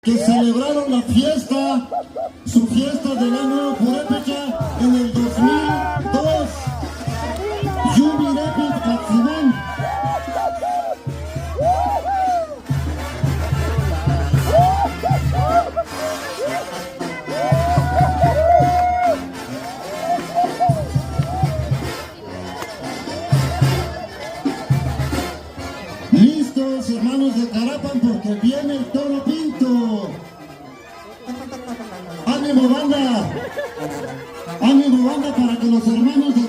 que celebraron la fiesta, su fiesta del año Purépecha en el 2002. Yumirepit Katzimán. Listos, hermanos de Carapan, porque viene el toro pinto. ¡Ánimo, banda! ¡Ánimo, banda, para que los hermanos de